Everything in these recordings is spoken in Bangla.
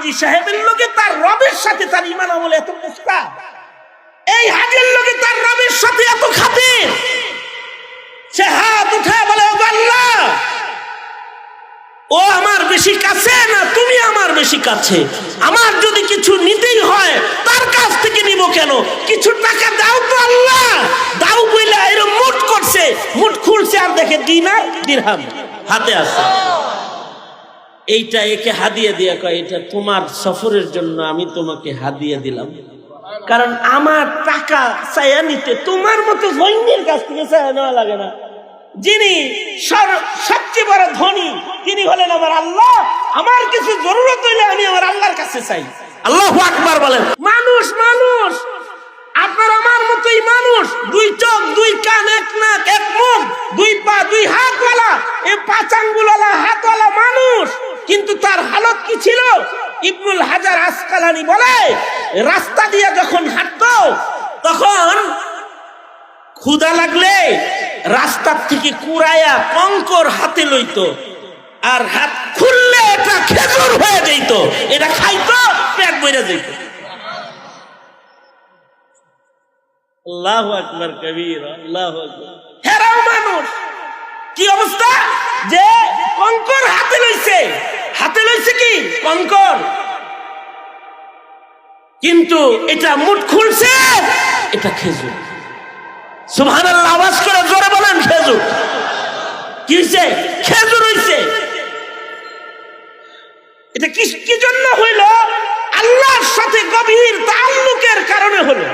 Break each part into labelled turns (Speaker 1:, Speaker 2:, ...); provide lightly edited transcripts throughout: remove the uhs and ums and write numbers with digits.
Speaker 1: হাজী সাহেবের লোকে তার রবের সাথে তার ঈমান আমল এত পুখতা, এই হাজীর লোকে তার রবের সাথে এত খাতির, সে হাত উঠায় বলে ও আল্লাহ, ও আমার বেশি কাছে না তুমি আমার বেশি কাছে, আমার যদি কিছু নিতেই হয় তার কাছ থেকে নিব কেন, কিছু টাকা দাও তো আল্লাহ, দাও বইলা এরকম মুঠ করছে, মুঠ খুলছে আর দেখে দিনার দিরহাম হাতে আছে। এইটা একে হাদিয়া দিয়া কয় এটা তোমার সফরের জন্য আমি তোমাকে হাদিয়া দিলাম, কারণ আমার টাকা চাইয়া নিতে তোমার মতো জৈনের কাছ থেকে চাইয়া নেওয়া লাগে না। যিনি সবচেয়ে বড় ধনী তিনি হলেন আমার আল্লাহ, আমার কিছু জরুরত হইলে আমি আমার আল্লাহর কাছে চাই। আল্লাহু আকবার বলেন। মানুষ মানুষ আপনার আমার মতোই মানুষ, দুই চোখ দুই কান এক নাক এক মুখ দুই পা দুই হাতওয়ালা, এই পাঁচ আঙ্গুলওয়ালা হাতওয়ালা মানুষ, কিন্তু তার হালত কি ছিল? ইবনুল হাজার আসকালানি বলে রাস্তা দিয়ে যখন হাঁটতো তখন ক্ষুধা লাগলে রাস্তার থেকে কুড়াইয়া কঙ্কর হাতে লইতো, আর হাত খুললে এটা খেজুর হয়ে যেত, এটা খাইতো পেট ভরে যেত। আল্লাহু আকবার কবীর, আল্লাহু আকবার। হেরাও মানুষ, কি অবস্থা যে কঙ্কর হাতে লইছে, হাতে লইছে কি কঙ্কর, কিন্তু এটা মুঠ খুলছে এটা খেজুর। সুবহানাল্লাহ, আওয়াজ করে জোরে বলেন খেজুর। কি হইছে? খেজুর হইছে। এটা কি জন্য হইল? আল্লাহর সাথে গভীর তাআল্লুকের কারণে হলো।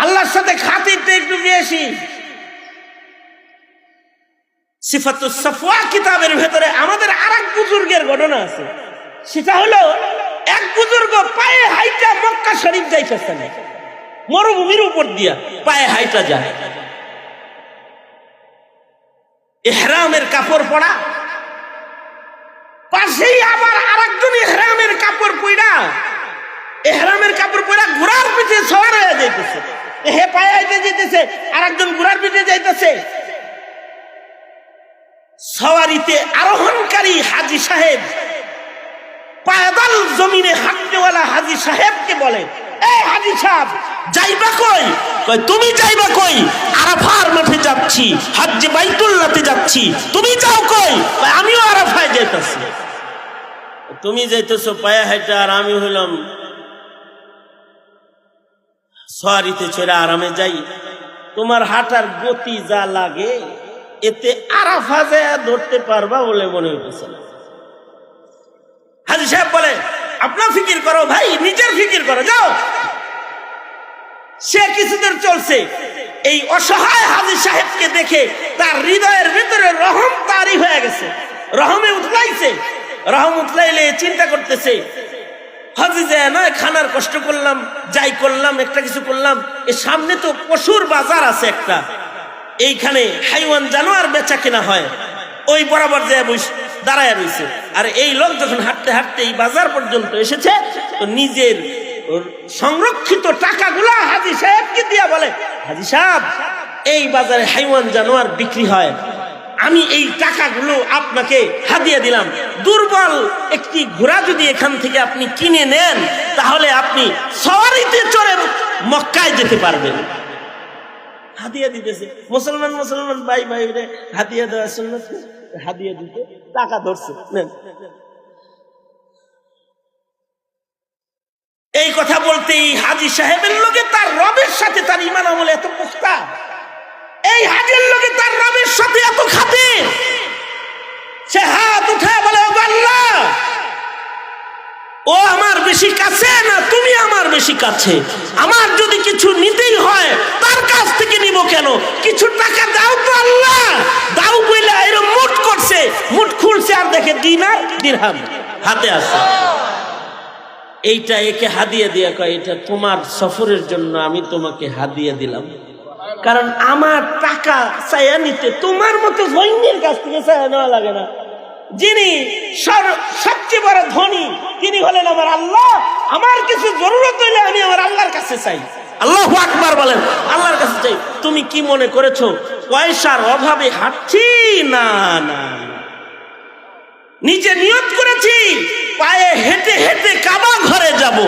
Speaker 1: আল্লাহর সাথে খাতিরটা একটু বেশি। সিফাতুস সাফওয়া কিতাবের ভেতরে আমাদের আরেক বুজুর্গের ঘটনা আছে। সেটা হলো এক বুজুর্গ পায়ে হাইটা মক্কা শরীফ যাইতেছেন, মরুভূমির উপর দিয়া পায়ে হাইটা যায়, ইহরামের কাপড় পরা, পাশেই আবার আরেকজন ইহরামের কাপড় পরা, ইহরামের কাপড় পরা ঘোড়ার পিঠে সওয়ার হয়ে যাইতেছে, হে পায়ে হাইতে যাইতেছে, আরেকজন ঘোড়ার পিঠে যাইতেছে। সওয়ারিতে আরোহণকারী হাজী সাহেব পায়দাল জমিনে হাঁটনেওয়ালা হাজী সাহেবকে বলে, এই হাজী সাহেব যাইবা কই? কই তুমি যাইবা কই? আরাফার মাঠে যাচ্ছি, হজ্জে বাইতুল্লাহতে যাচ্ছি। তুমি যাও কই? কই আমিও আরাফায় যাইতাছি। তুমি যাইতেছো পায়ে হাঁটা আর আমি হইলাম সওয়ারিতে চড়ে আরামে যাই। তোমার হাঁটার গতি যা লাগে এতে আরাফা যায় ধরতে পারবা বলে মনে হইতেছে। হাজী সাহেব বলে আপনার ফিকির করো ভাই, নিজের ফিকির করো, যাও। সে কিছুদূর চলছে, এই অসহায় হাজী সাহেবকে দেখে তার হৃদয়ের ভিতরে রহম তারি হয়ে গেছে, রহমে উঠলাইছে। রহম উঠলাইলে চিন্তা করতেছে, হাজী যায় নয় খানার কষ্ট করলাম, যাই করলাম, একটা কিছু করলাম, এর সামনে তো পশুর বাজার আছে একটা, এইখানে হাইওয়ান জানোয়ার বেচা কেনা হয়, ওই বরাবর যায় দাঁড়ায় রয়েছে। আর এই লোক যখন হাঁটতে হাঁটতে এই বাজার পর্যন্ত এসেছে, তো নিজের সংরক্ষিত টাকাগুলা হাজী সাহেবকে দিয়া বলে, হাজী সাহেব এই বাজারে হাইওয়ান জানোয়ার বিক্রি হয়, আমি এই টাকাগুলো আপনাকে হাদিয়া দিলাম। দুর্বল একটি ঘোড়া যদি এখান থেকে আপনি কিনে নেন তাহলে আপনি সওয়ারিতে চড়ে মক্কায় যেতে পারবেন। হাদিয়া দিতেছে। মুসলমান মুসলমান ভাই ভাই হাদিয়া দেওয়ার সুন্নাত, হাদিয়া দিতে টাকা ধরছে। এই কথা বলতেই হাজী সাহেবের লোকে তার রবের সাথে তার ঈমান আমল এত পুখতা, এই হাজীর লোকে তার রবের সাথে এত খাতির, সে হাত উঠায় বলে ও আল্লাহ, ও আমার বেশি কাছে না তুমি আমার বেশি কাছে, আমার যদি কিছু নিতেই হয় তার কাছ থেকে নিব কেন, কিছু টাকা দাও তো আল্লাহ, দাও বইলা এরকম মুঠ করছে, মুঠ খুলছে আর দেখে দিনার দিরহাম হাতে আছে। এইটা একে হাদিয়া দিয়া কয় এটা তোমার সফরের জন্য আমি তোমাকে হাদিয়া দিলাম, কারণ আমার টাকা চাইয়া নিতে তোমার মতো জৈনের কাছ থেকে চাইয়া নেওয়া লাগে না। যিনি সবচেয়ে বড় ধনী তিনি হলেন আমার আল্লাহ, আমার কিছু জরুরত হইলে আমি আমার আল্লাহর কাছে চাই। আল্লাহু আকবার বলেন, আল্লাহর কাছে চাই। তুমি কি মনে করেছো পয়সার অভাবে হাঁটছি? না না, নিজে নিয়ত করেছি পায়ে হেঁটে হেঁটে কাবা ঘরে যাব,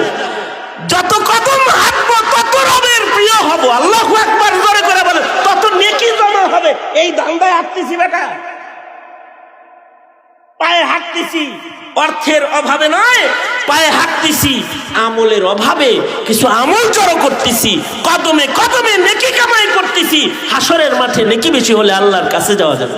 Speaker 1: যত কদম হাঁটবো তত রবের প্রিয় হব। আল্লাহু আকবার জোরে করে বলে, তত নেকি জমা হবে। এই ধান্দায় হাঁটতেছি বেটা, পায়ে হাঁটতেছি অর্থের অভাবে নয়, পায়ে হাঁটতেছি আমলের অভাবে। কিছু আমল জড়ো করতেছি, কদমে কদমে নেকি কামাই করতেছি। হাসরের মাঠে নেকি বেশি হলে আল্লাহর কাছে যাওয়া যাবে।